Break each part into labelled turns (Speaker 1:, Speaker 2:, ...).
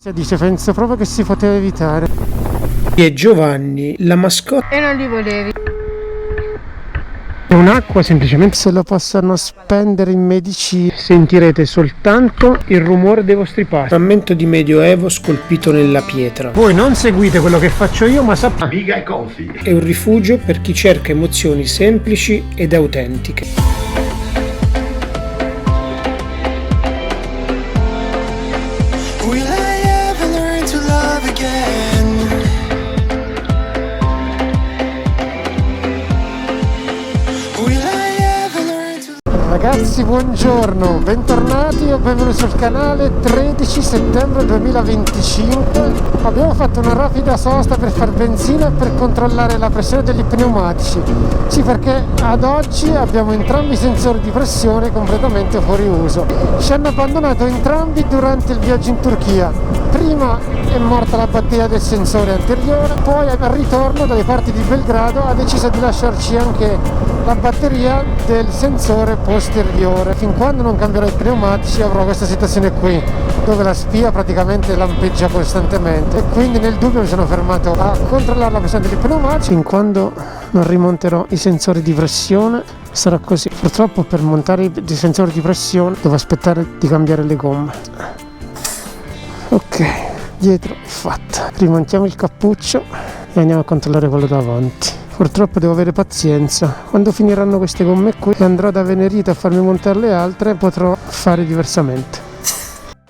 Speaker 1: Si dice, penso proprio che si poteva evitare. E Giovanni, la mascotte.
Speaker 2: E non li volevi.
Speaker 1: È un'acqua semplicemente se lo possano spendere in medicina. Sentirete soltanto il rumore dei vostri passi. Frammento di medioevo scolpito nella pietra. Voi non seguite quello che faccio io, ma sapete.
Speaker 3: Amiga e Confi.
Speaker 1: È un rifugio per chi cerca emozioni semplici ed autentiche. Ragazzi, buongiorno, bentornati o benvenuti sul canale. 13 settembre 2025. Abbiamo fatto una rapida sosta per far benzina e per controllare la pressione degli pneumatici. Sì, perché ad oggi abbiamo entrambi i sensori di pressione completamente fuori uso. Ci hanno abbandonato entrambi durante il viaggio in Turchia. Prima è morta la batteria del sensore anteriore, poi al ritorno dalle parti di Belgrado ha deciso di lasciarci anche la batteria del sensore posteriore. Fin quando non cambierò i pneumatici avrò questa situazione qui, dove la spia praticamente lampeggia costantemente, e quindi nel dubbio mi sono fermato a controllare la pressione degli pneumatici. Fin quando non rimonterò i sensori di pressione sarà così. Purtroppo per montare i sensori di pressione devo aspettare di cambiare le gomme. Ok, dietro è fatta. Rimontiamo il cappuccio e andiamo a controllare quello davanti. Purtroppo devo avere pazienza. Quando finiranno queste gomme qui e andrò da Venerita a farmi montare le altre, potrò fare diversamente.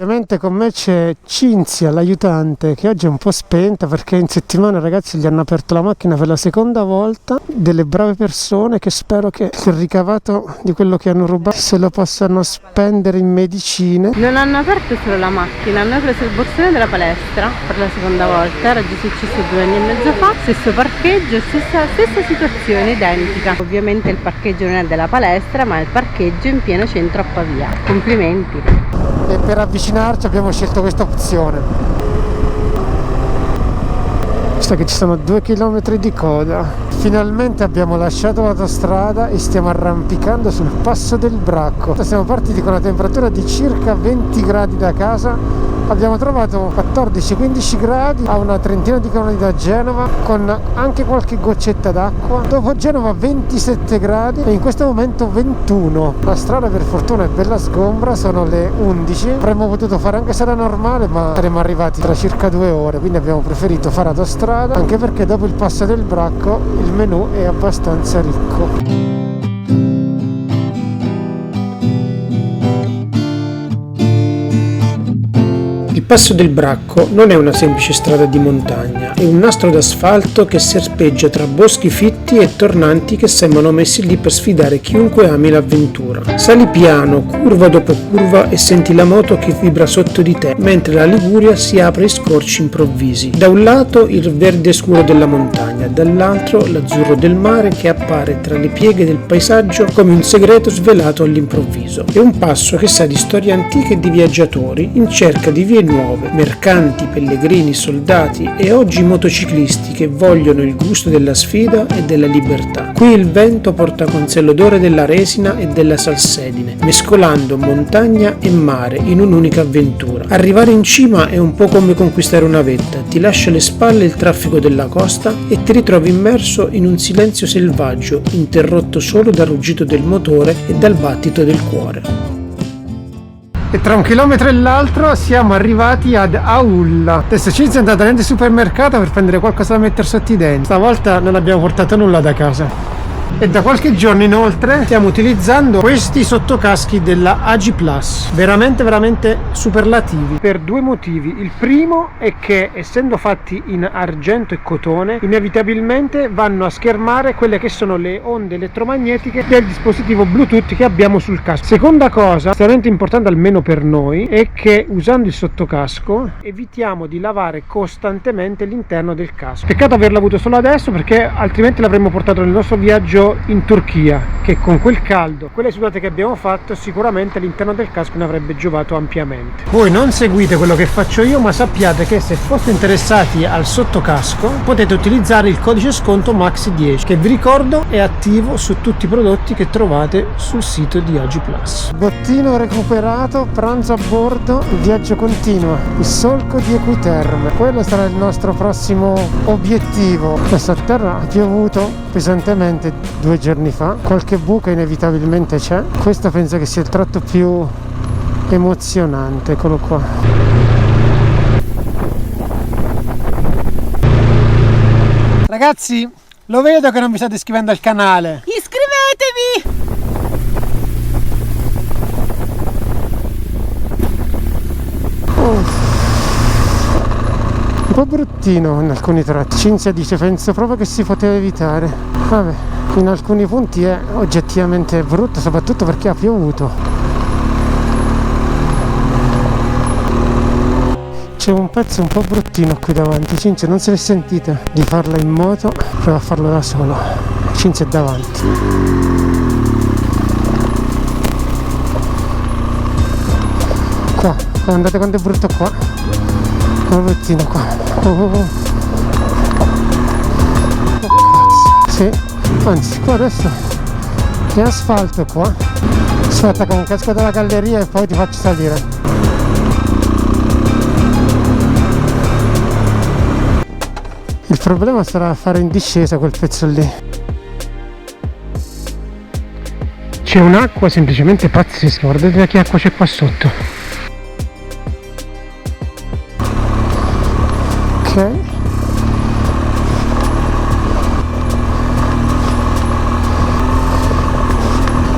Speaker 1: Ovviamente con me c'è Cinzia, l'aiutante, che oggi è un po' spenta perché in settimana, ragazzi, gli hanno aperto la macchina per la seconda volta. Delle brave persone che spero che il ricavato di quello che hanno rubato se lo possano spendere in medicine.
Speaker 2: Non hanno aperto solo la macchina, hanno preso il borsone della palestra per la seconda volta. Era già successo 2 anni e mezzo fa. Stesso parcheggio, stessa situazione, identica. Ovviamente il parcheggio non è della palestra, ma è il parcheggio in pieno centro a Pavia. Complimenti.
Speaker 1: E per avvicinarci abbiamo scelto questa opzione. Visto che ci sono 2 chilometri di coda. Finalmente abbiamo lasciato l'autostrada e stiamo arrampicando sul passo del Bracco. Siamo partiti con una temperatura di circa 20 gradi da casa. Abbiamo trovato 14-15 gradi a una trentina di chilometri da Genova, con anche qualche goccetta d'acqua. Dopo Genova 27 gradi e in questo momento 21. La strada per fortuna è bella sgombra, sono le 11. Avremmo potuto fare anche strada normale, ma saremmo arrivati tra circa 2 ore, quindi abbiamo preferito fare autostrada, anche perché dopo il passo del Bracco il menù è abbastanza ricco. Il passo del Bracco non è una semplice strada di montagna, è un nastro d'asfalto che serpeggia tra boschi fitti e tornanti che sembrano messi lì per sfidare chiunque ami l'avventura. Sali piano, curva dopo curva, e senti la moto che vibra sotto di te, mentre la Liguria si apre ai scorci improvvisi. Da un lato il verde scuro della montagna, dall'altro l'azzurro del mare che appare tra le pieghe del paesaggio come un segreto svelato all'improvviso. È un passo che sa di storie antiche e di viaggiatori in cerca di vie nuove, mercanti, pellegrini, soldati e oggi motociclisti che vogliono il gusto della sfida e della libertà. Qui il vento porta con sé l'odore della resina e della salsedine, mescolando montagna e mare in un'unica avventura. Arrivare in cima è un po' come conquistare una vetta, ti lascia alle spalle il traffico della costa e ti ritrovi immerso in un silenzio selvaggio, interrotto solo dal ruggito del motore e dal battito del cuore. E tra un chilometro e l'altro siamo arrivati ad Aulla. Adesso Cinzia è andata nel supermercato per prendere qualcosa da mettere sotto i denti. Stavolta non abbiamo portato nulla da casa. E da qualche giorno inoltre stiamo utilizzando questi sottocaschi della AG Plus, veramente superlativi, per 2 motivi. Il primo è che, essendo fatti in argento e cotone, inevitabilmente vanno a schermare quelle che sono le onde elettromagnetiche del dispositivo Bluetooth che abbiamo sul casco. Seconda cosa, estremamente importante almeno per noi, è che usando il sottocasco evitiamo di lavare costantemente l'interno del casco. Peccato averlo avuto solo adesso, perché altrimenti l'avremmo portato nel nostro viaggio stato in Turchia, che con quel caldo, quelle sudate che abbiamo fatto, sicuramente all'interno del casco ne avrebbe giovato ampiamente. Voi non seguite quello che faccio io, ma sappiate che se foste interessati al sottocasco potete utilizzare il codice sconto MAXI10, che vi ricordo è attivo su tutti i prodotti che trovate sul sito di Agi Plus. Bottino recuperato, pranzo a bordo, viaggio continua, il solco di Equiterme. Quello sarà il nostro prossimo obiettivo. Questa terra ha piovuto pesantemente 2 giorni fa, qualche buca inevitabilmente c'è. Questo penso che sia il tratto più emozionante. Eccolo qua. Ragazzi, lo vedo che non vi state iscrivendo al canale.
Speaker 2: Iscrivetevi!
Speaker 1: Un po' bruttino in alcuni tratti. Cinzia dice penso proprio che si poteva evitare. Vabbè, in alcuni punti è oggettivamente brutto, soprattutto perché ha piovuto. C'è un pezzo un po' bruttino qui davanti. Cinzia, non se l'è sentita di farla in moto, prova a farlo da solo. Cinzia è davanti. Qua, guardate quanto è brutto qua. Un bruttino qua. Oh, cazzo. Sì, anzi qua adesso è asfalto qua. Aspetta che un casco dalla galleria e poi ti faccio salire. Il problema sarà fare in discesa quel pezzo lì. C'è un'acqua semplicemente pazzesca, guardate che acqua c'è qua sotto. Ok.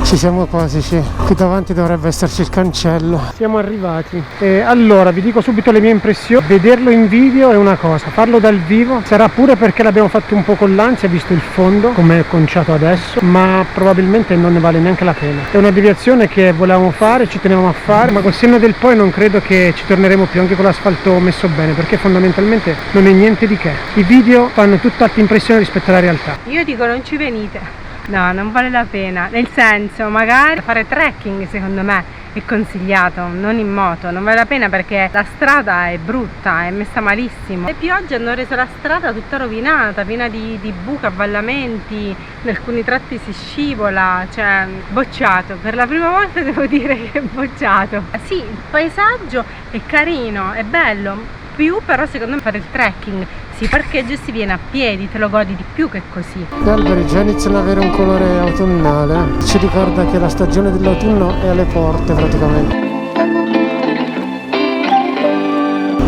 Speaker 1: Ci siamo quasi, sì. Qui davanti dovrebbe esserci il cancello. Siamo arrivati. Allora, vi dico subito le mie impressioni. Vederlo in video è una cosa, farlo dal vivo sarà pure perché l'abbiamo fatto un po' con l'ansia, visto il fondo, come è conciato adesso, ma probabilmente non ne vale neanche la pena. È una deviazione che volevamo fare, ci tenevamo a fare, ma col senno del poi non credo che ci torneremo più anche con l'asfalto messo bene, perché fondamentalmente non è niente di che. I video fanno tutt'altra impressione rispetto alla realtà.
Speaker 2: Io dico non ci venite. No, non vale la pena, nel senso magari fare trekking secondo me è consigliato, non in moto, non vale la pena perché la strada è brutta, è messa malissimo. Le piogge hanno reso la strada tutta rovinata, piena di buche, avvallamenti, in alcuni tratti si scivola, cioè bocciato, per la prima volta devo dire che è bocciato. Sì, il paesaggio è carino, è bello, più però secondo me fare il trekking si parcheggia e si viene a piedi, te lo godi di più che così.
Speaker 1: Gli alberi già iniziano ad avere un colore autunnale, ci ricorda che la stagione dell'autunno è alle porte praticamente.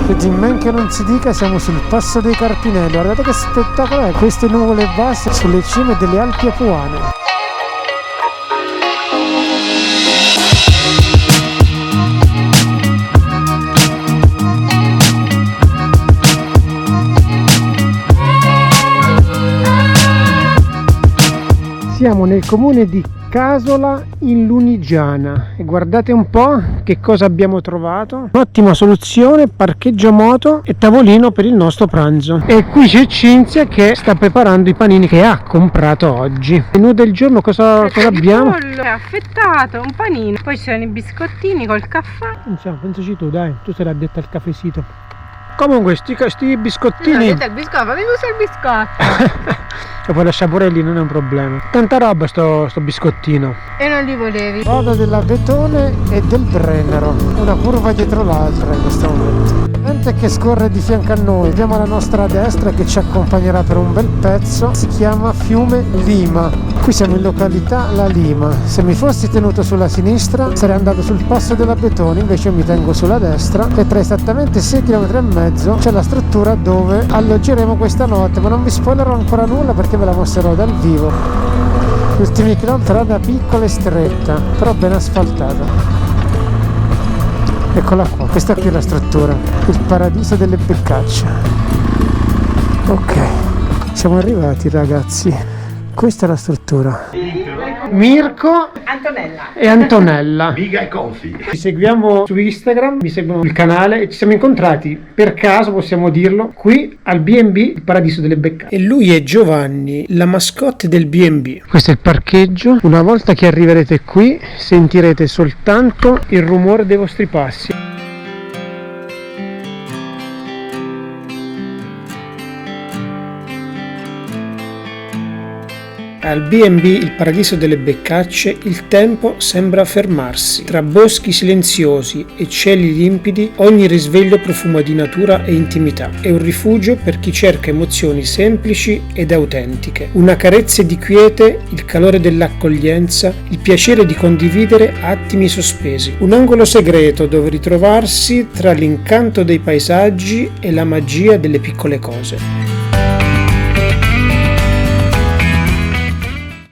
Speaker 1: E di men che non si dica, siamo sul passo dei Carpinelli, guardate che spettacolo è, queste nuvole basse sulle cime delle Alpi Apuane. Siamo nel comune di Casola in Lunigiana e guardate un po' che cosa abbiamo trovato. Un'ottima soluzione, parcheggio moto e tavolino per il nostro pranzo. E qui c'è Cinzia che sta preparando i panini che ha comprato oggi. Menù del giorno cosa abbiamo?
Speaker 2: Pollo affettato, un panino, poi ci sono i biscottini col caffè.
Speaker 1: Insomma, pensaci tu, dai, tu sei addetta al caffeisito. Comunque sti biscottini.
Speaker 2: No, il biscotto, fammi usare il biscotto.
Speaker 1: E poi lascia pure lì, non è un problema. Tanta roba sto biscottino.
Speaker 2: E non li volevi.
Speaker 1: Roda della Betone e del Brennero, una curva dietro l'altra in questo momento. Niente che scorre di fianco a noi. Abbiamo la nostra destra che ci accompagnerà per un bel pezzo. Si chiama Fiume Lima. Qui siamo in località La Lima. Se mi fossi tenuto sulla sinistra sarei andato sul passo della Betone, invece mi tengo sulla destra e tra esattamente 6 km e mezzo c'è la struttura dove alloggeremo questa notte, ma non vi spoilerò ancora nulla perché ve la mostrerò dal vivo. Gli ultimi chilometri, strada piccola e stretta, però ben asfaltata. Eccola qua, questa qui è la struttura, il paradiso delle beccacce. Ok, siamo arrivati ragazzi, questa è la struttura. Mirko e Antonella.
Speaker 3: Biga e Confi.
Speaker 1: Ci seguiamo su Instagram, mi seguono il canale e ci siamo incontrati per caso, possiamo dirlo, qui al B&B, il Paradiso delle Beccacce. E lui è Giovanni, la mascotte del B&B. Questo è il parcheggio. Una volta che arriverete qui sentirete soltanto il rumore dei vostri passi. Al B&B il Paradiso delle Beccacce il tempo sembra fermarsi. Tra boschi silenziosi e cieli limpidi ogni risveglio profuma di natura e intimità. È un rifugio per chi cerca emozioni semplici ed autentiche. Una carezza di quiete, il calore dell'accoglienza, il piacere di condividere attimi sospesi. Un angolo segreto dove ritrovarsi tra l'incanto dei paesaggi e la magia delle piccole cose.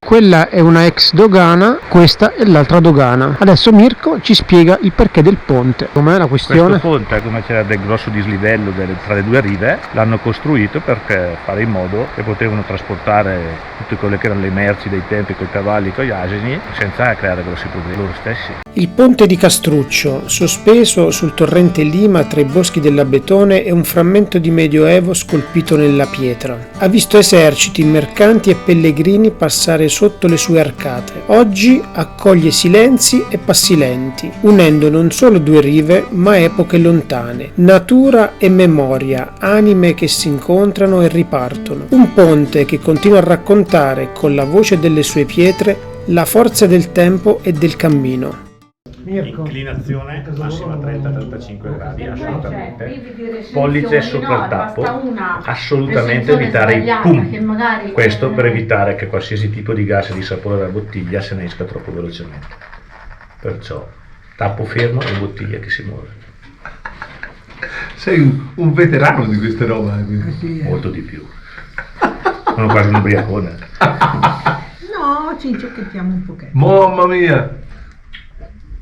Speaker 1: Quella è una ex dogana, questa è l'altra dogana. Adesso Mirko ci spiega il perché del ponte. Com'è la questione?
Speaker 3: Questo ponte, come c'era del grosso dislivello tra le due rive, l'hanno costruito per fare in modo che potevano trasportare tutte quelle che erano le merci dei tempi con i cavalli e con gli asini senza creare grossi problemi loro stessi.
Speaker 1: Il ponte di Castruccio, sospeso sul torrente Lima tra i boschi dell'Abetone, è un frammento di medioevo scolpito nella pietra. Ha visto eserciti, mercanti e pellegrini passare sotto le sue arcate. Oggi accoglie silenzi e passi lenti, unendo non solo due rive, ma epoche lontane, natura e memoria, anime che si incontrano e ripartono. Un ponte che continua a raccontare con la voce delle sue pietre la forza del tempo e del cammino. Mirko.
Speaker 3: Inclinazione massima 30-35 gradi, assolutamente. Pollice sopra il tappo, assolutamente evitare i pum. Questo per evitare che qualsiasi tipo di gas e di sapore dalla bottiglia se ne esca troppo velocemente. Perciò tappo fermo e bottiglia che si muove.
Speaker 4: Sei un veterano di queste robe.
Speaker 3: Molto di più. Sono quasi un ubriacone.
Speaker 5: No, ci ciochettiamo un pochetto.
Speaker 4: Mamma mia!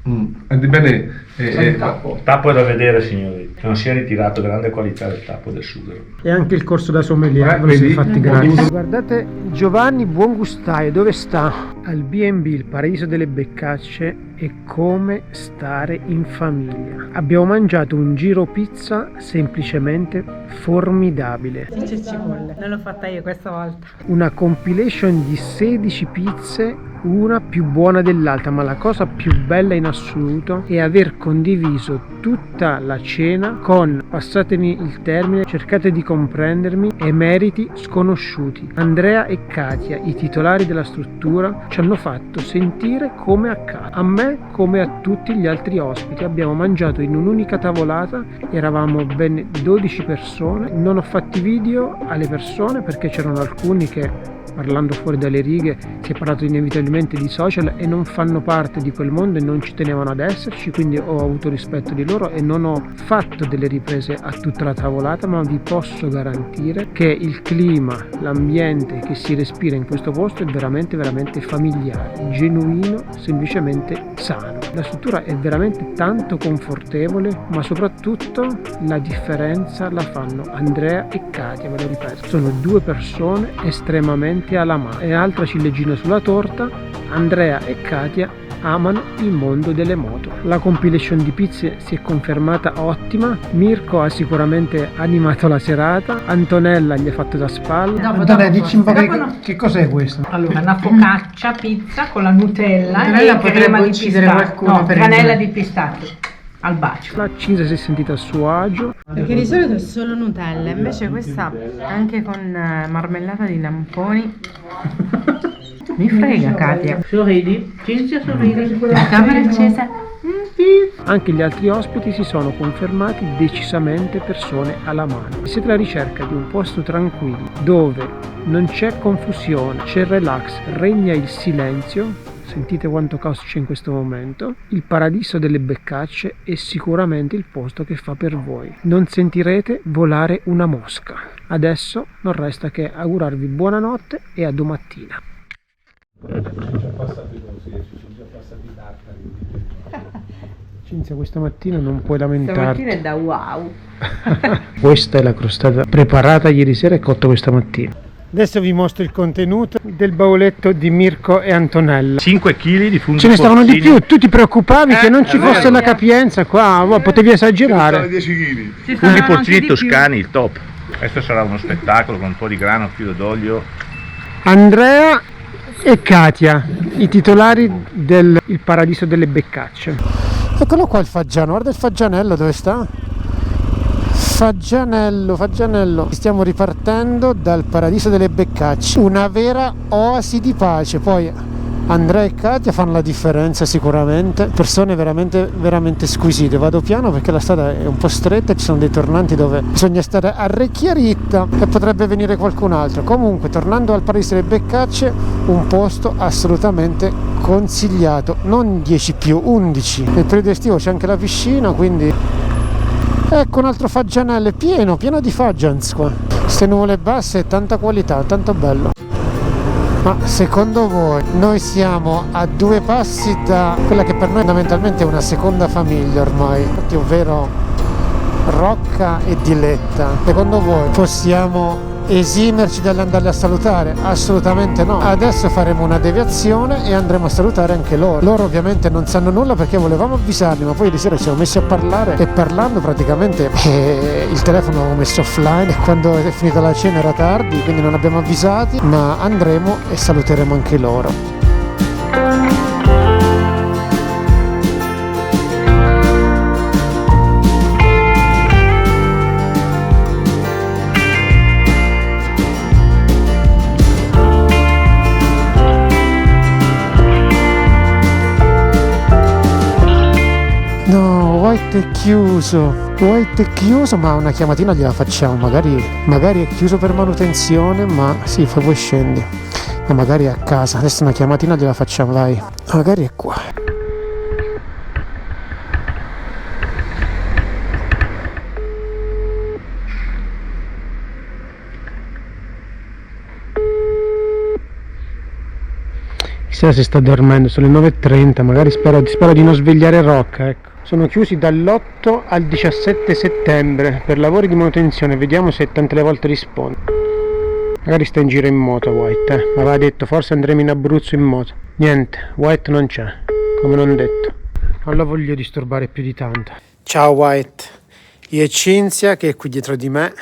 Speaker 4: Bene,
Speaker 3: Il tappo è da vedere, signori, che non sia ritirato, grande qualità del tappo del sughero.
Speaker 1: E anche il corso da sommelier, ve lo siete fatti gratis. Guardate Giovanni Buongustaio, dove sta? Al B&B, il Paradiso delle Beccacce, è come stare in famiglia. Abbiamo mangiato un giro pizza semplicemente formidabile.
Speaker 2: Dice cipolle, non l'ho fatta io questa volta.
Speaker 1: Una compilation di 16 pizze, una più buona dell'altra, ma la cosa più bella in assoluto è aver condiviso tutta la cena con, passatemi il termine, cercate di comprendermi, emeriti sconosciuti. Andrea e Katia, i titolari della struttura, ci hanno fatto sentire come a casa. A me come a tutti gli altri ospiti. Abbiamo mangiato in un'unica tavolata, eravamo ben 12 persone. Non ho fatti video alle persone perché c'erano alcuni che, parlando fuori dalle righe, si è parlato inevitabilmente di social e non fanno parte di quel mondo e non ci tenevano ad esserci, quindi ho avuto rispetto di loro e non ho fatto delle riprese a tutta la tavolata, ma vi posso garantire che il clima, l'ambiente che si respira in questo posto è veramente familiare, genuino, semplicemente sano. La struttura è veramente tanto confortevole, ma soprattutto la differenza la fanno Andrea e Katia, ve lo ripeto, sono due persone estremamente alla mano. E altra ciliegina sulla torta, Andrea e Katia amano il mondo delle moto. La compilation di pizze si è confermata ottima. Mirko ha sicuramente animato la serata, Antonella gli ha fatto da spalla.
Speaker 5: Antonella,
Speaker 1: dici un po' che cos'è questo?
Speaker 5: Allora, una focaccia pizza con la Nutella
Speaker 2: Nutella
Speaker 5: e
Speaker 2: potrebbe
Speaker 5: crema di
Speaker 2: uccidere
Speaker 5: pistacchio.
Speaker 2: qualcuno
Speaker 5: No,
Speaker 2: per
Speaker 5: cannella di pistacchio al bacio.
Speaker 1: La Cinzia si è sentita a suo agio.
Speaker 2: Perché di solito è solo Nutella, invece questa anche con marmellata di lamponi. Mi frega, Katia.
Speaker 5: Sorridi, Cinzia sorridi.
Speaker 2: La camera è accesa.
Speaker 1: Anche gli altri ospiti si sono confermati decisamente persone alla mano. Se siete alla ricerca di un posto tranquillo, dove non c'è confusione, c'è relax, regna il silenzio, sentite quanto caos c'è in questo momento, il Paradiso delle Beccacce è sicuramente il posto che fa per voi. Non sentirete volare una mosca. Adesso non resta che augurarvi buonanotte e a domattina. Cinzia, questa mattina non puoi lamentarti.
Speaker 2: Stamattina è da wow.
Speaker 1: Questa è la crostata preparata ieri sera e cotta questa mattina. Adesso vi mostro il contenuto del bauletto di Mirko e Antonella.
Speaker 3: 5 kg di funghi.
Speaker 1: Ce ne stavano di
Speaker 3: porcini.
Speaker 1: più, tu ti preoccupavi che non ci
Speaker 3: è vero.
Speaker 1: fosse la capienza qua, potevi esagerare.
Speaker 4: 10 kg.
Speaker 3: Funghi porcini toscani, il top. Questo sarà uno spettacolo con un po' di grano, filo d'olio.
Speaker 1: Andrea e Katia, i titolari del Il Paradiso delle Beccacce. Eccolo qua il Faggiano, guarda il Faggianello dove sta? Faggianello. Stiamo ripartendo dal Paradiso delle Beccacce, una vera oasi di pace. Poi Andrea e Katia fanno la differenza sicuramente, persone veramente squisite. Vado piano perché la strada è un po' stretta, ci sono dei tornanti dove bisogna stare a recchia ritta e potrebbe venire qualcun altro. Comunque, tornando al Paradiso delle Beccacce, un posto assolutamente consigliato, non 10+, 11. Nel periodo estivo c'è anche la piscina, quindi ecco un altro Faggianello, è pieno di Faggians qua. Queste nuvole basse, tanta qualità, tanto bello. Ma secondo voi noi siamo a 2 passi da quella che per noi fondamentalmente è una seconda famiglia ormai, ovvero Rocca e Diletta? Secondo voi possiamo esimerci dall'andarli a salutare? Assolutamente no. Adesso faremo una deviazione e andremo a salutare anche loro. Loro ovviamente non sanno nulla perché volevamo avvisarli, ma poi di sera ci siamo messi a parlare e parlando praticamente il telefono l'avevo messo offline e quando è finita la cena era tardi, quindi non abbiamo avvisati, ma andremo e saluteremo anche loro. No, White è chiuso, ma una chiamatina gliela facciamo, magari è chiuso per manutenzione, ma sì, poi scendi, ma magari è a casa. Adesso una chiamatina gliela facciamo, vai, magari è qua. Chissà se sta dormendo, sono le 9:30, magari spero di non svegliare Rocca, ecco. Sono chiusi dall'8 al 17 settembre per lavori di manutenzione, vediamo se tante le volte risponde. Magari sta in giro in moto White, mi aveva detto forse andremo in Abruzzo in moto. Niente, White non c'è, come non detto. Non la voglio disturbare più di tanto. Ciao White, io e Cinzia che è qui dietro di me.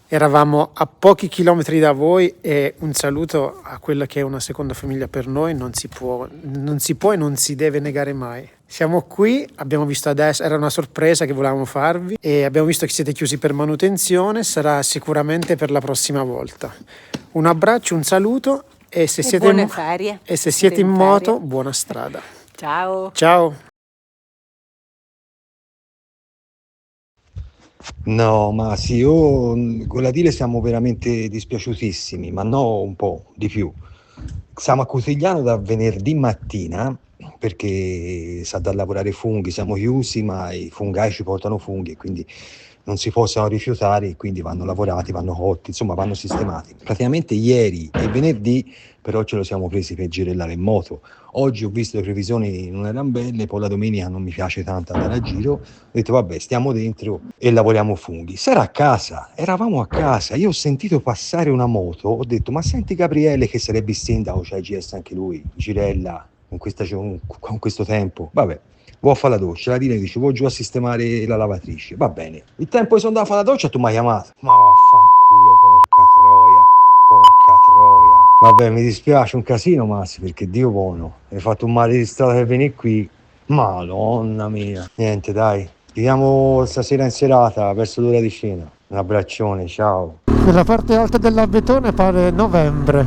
Speaker 1: Eravamo a pochi chilometri da voi e un saluto a quella che è una seconda famiglia per noi non si può e non si deve negare mai. Siamo qui, abbiamo visto adesso, era una sorpresa che volevamo farvi e abbiamo visto che siete chiusi per manutenzione, sarà sicuramente per la prossima volta. Un abbraccio, un saluto e se siete
Speaker 6: buone ferie.
Speaker 1: E se siete in moto, buona strada.
Speaker 6: Ciao.
Speaker 1: Ciao.
Speaker 7: No, ma sì, io con la Dile siamo veramente dispiaciutissimi, ma no un po' di più. Siamo a Cutigliano da venerdì mattina perché sa da lavorare i funghi, siamo chiusi, ma i fungai ci portano funghi e quindi non si possono rifiutare, quindi vanno lavorati, vanno cotti, insomma vanno sistemati. Praticamente ieri e venerdì però ce lo siamo presi per girellare in moto. Oggi ho visto le previsioni non erano belle, poi la domenica non mi piace tanto andare a giro, ho detto vabbè stiamo dentro e lavoriamo funghi. Sarà a casa, eravamo a casa, io ho sentito passare una moto, ho detto ma senti Gabriele che sarebbe il sindaco, c'ha GS anche lui, girella con questo tempo, vabbè. Vuoi fare la doccia, la Dile dice vuoi giù a sistemare la lavatrice, va bene. Il tempo che sono andato a fare la doccia tu mi hai chiamato, ma vaffanculo porca troia. Vabbè mi dispiace un casino Massi perché Dio buono, hai fatto un male di strada per venire qui, madonna mia. Niente dai, vediamo stasera in serata verso l'ora di cena, un abbraccione, ciao.
Speaker 1: Nella parte alta dell'Abetone pare novembre,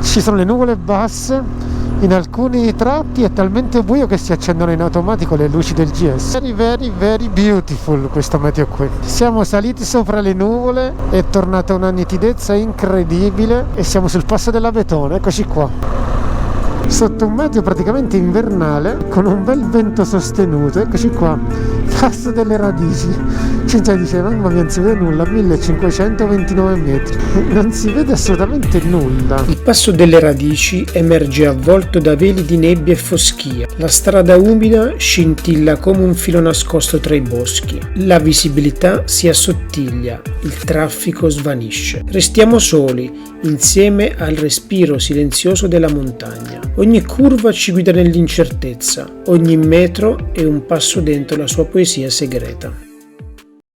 Speaker 1: ci sono le nuvole basse. In alcuni tratti è talmente buio che si accendono in automatico le luci del GS. Very beautiful questo meteo qui. Siamo saliti sopra le nuvole, è tornata una nitidezza incredibile e siamo sul passo dell'Abetone, eccoci qua. Sotto un meteo praticamente invernale con un bel vento sostenuto, eccoci qua. Passo delle Radici. Cinzia dice: mamma mia, non si vede nulla, 1529 metri. Non si vede assolutamente nulla. Il Passo delle Radici emerge avvolto da veli di nebbia e foschia. La strada umida scintilla come un filo nascosto tra i boschi. La visibilità si assottiglia, il traffico svanisce. Restiamo soli, insieme al respiro silenzioso della montagna. Ogni curva ci guida nell'incertezza, ogni metro è un passo dentro la sua poesia segreta.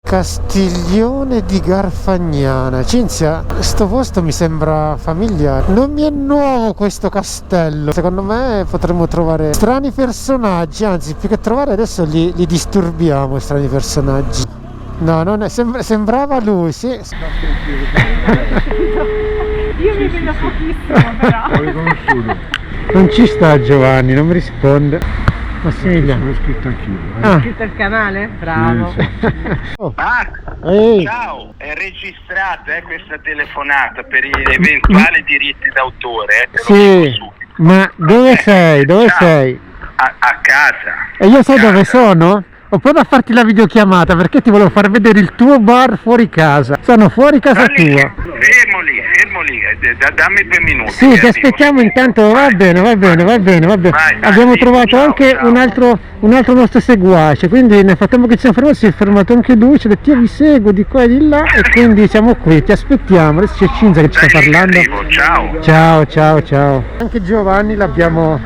Speaker 1: Castiglione di Garfagnana. Cinzia, sto posto mi sembra familiare. Non mi è nuovo questo castello. Secondo me potremmo trovare strani personaggi, anzi più che trovare adesso li disturbiamo, strani personaggi. No, non è, sembrava lui, sì.
Speaker 2: Io mi vedo pochissimo però.
Speaker 4: L'ho riconosciuto.
Speaker 1: Non ci sta Giovanni, non mi risponde. Massimiliano.
Speaker 4: L'ho scritto anch'io.
Speaker 2: Hai iscritto al canale? Bravo.
Speaker 1: Oh.
Speaker 6: Marco, ciao, è registrata questa telefonata per gli eventuali diritti d'autore. Te lo dico subito.
Speaker 1: Ma dove sei? Dove
Speaker 6: Ciao.
Speaker 1: sei?
Speaker 6: A casa.
Speaker 1: E io sai
Speaker 6: Casa.
Speaker 1: dove sono? Ho provato a farti la videochiamata perché ti volevo far vedere il tuo bar fuori casa. Sono fuori casa tua.
Speaker 6: Fermo lì, dammi 2 minuti.
Speaker 1: Sì, ti aspettiamo intanto, va bene.
Speaker 6: Vai,
Speaker 1: Abbiamo trovato
Speaker 6: ciao,
Speaker 1: anche
Speaker 6: ciao.
Speaker 1: un altro nostro seguace, quindi nel frattempo che ci siamo fermati si è fermato anche lui, ci ha detto io vi seguo di qua e di là e quindi siamo qui, ti aspettiamo. Adesso c'è Cinzia che ci sta parlando.
Speaker 6: Ciao.
Speaker 1: Ciao. Anche Giovanni l'abbiamo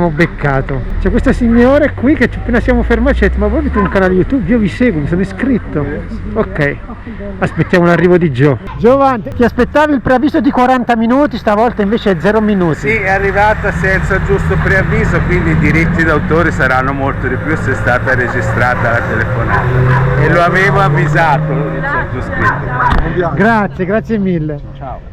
Speaker 1: beccato. C'è questa signora qui che appena siamo fermati ci ha detto ma voi avete un canale YouTube? Io vi seguo, mi sono iscritto. Ok, aspettiamo l'arrivo di Gio. Giovanni, ti aspettavi il preavviso di 40 minuti, stavolta invece è 0 minuti.
Speaker 8: Sì, è arrivata senza giusto preavviso, quindi i diritti d'autore saranno molto di più se è stata registrata la telefonata. E lo avevo avvisato il sottoscritto.
Speaker 1: Grazie mille.
Speaker 8: Ciao.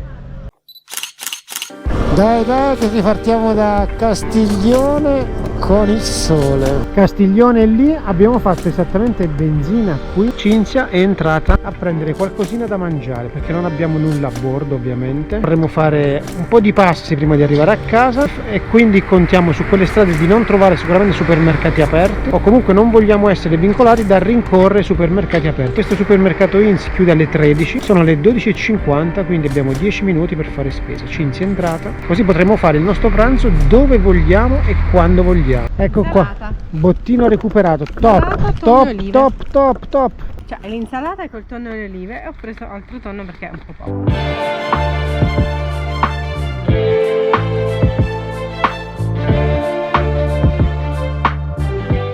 Speaker 1: Dai che ripartiamo da Castiglione con il sole. Castiglione lì, abbiamo fatto esattamente benzina qui. Cinzia è entrata a prendere qualcosina da mangiare perché non abbiamo nulla a bordo ovviamente. Vorremmo fare un po' di passi prima di arrivare a casa e quindi contiamo su quelle strade di non trovare sicuramente supermercati aperti o comunque non vogliamo essere vincolati da rincorrere supermercati aperti. Questo supermercato Inns chiude alle 13, sono le 12:50, quindi abbiamo 10 minuti per fare spesa. Cinzia è entrata, così potremo fare il nostro pranzo dove vogliamo e quando vogliamo. Ecco qua, bottino recuperato, top.
Speaker 2: Cioè l'insalata è col tonno e le olive e ho preso altro tonno perché è un po' poco.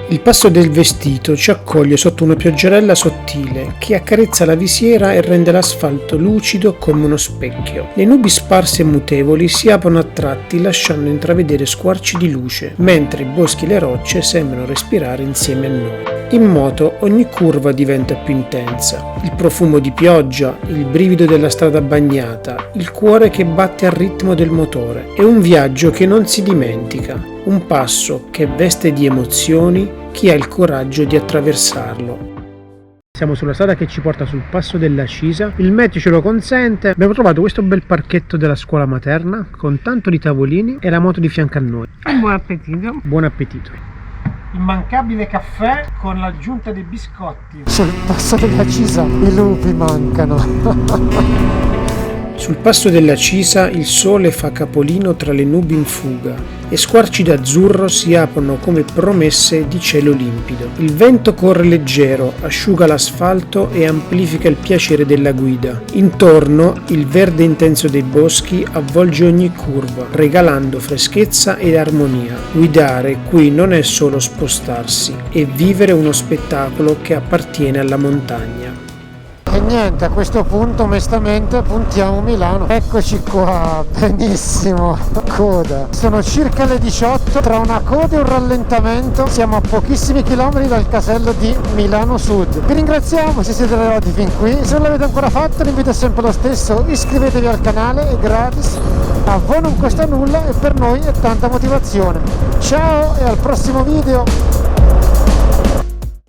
Speaker 1: Il passo del vestito ci accoglie sotto una pioggerella sottile che accarezza la visiera e rende l'asfalto lucido come uno specchio. Le nubi sparse e mutevoli si aprono a tratti lasciando intravedere squarci di luce, mentre i boschi e le rocce sembrano respirare insieme a noi. In moto ogni curva diventa più intensa, il profumo di pioggia, il brivido della strada bagnata, il cuore che batte al ritmo del motore. È un viaggio che non si dimentica, un passo che veste di emozioni chi ha il coraggio di attraversarlo. Siamo sulla strada che ci porta sul passo della Cisa, il meteo ce lo consente, abbiamo trovato questo bel parchetto della scuola materna con tanto di tavolini e la moto di fianco a noi.
Speaker 2: Buon appetito.
Speaker 1: Buon appetito. Immancabile caffè con l'aggiunta dei biscotti. Sul passo della Cisa i lupi mancano. Sul passo della Cisa il sole fa capolino tra le nubi in fuga e squarci d'azzurro si aprono come promesse di cielo limpido. Il vento corre leggero, asciuga l'asfalto e amplifica il piacere della guida. Intorno il verde intenso dei boschi avvolge ogni curva, regalando freschezza ed armonia. Guidare qui non è solo spostarsi, è vivere uno spettacolo che appartiene alla montagna. E niente, a questo punto onestamente puntiamo Milano. Eccoci qua, benissimo, coda. Sono circa le 18, tra una coda e un rallentamento siamo a pochissimi chilometri dal casello di Milano Sud. Vi ringraziamo se siete arrivati fin qui, se non l'avete ancora fatto l'invito è sempre lo stesso, iscrivetevi al canale, è gratis, a voi non costa nulla e per noi è tanta motivazione. Ciao e al prossimo video!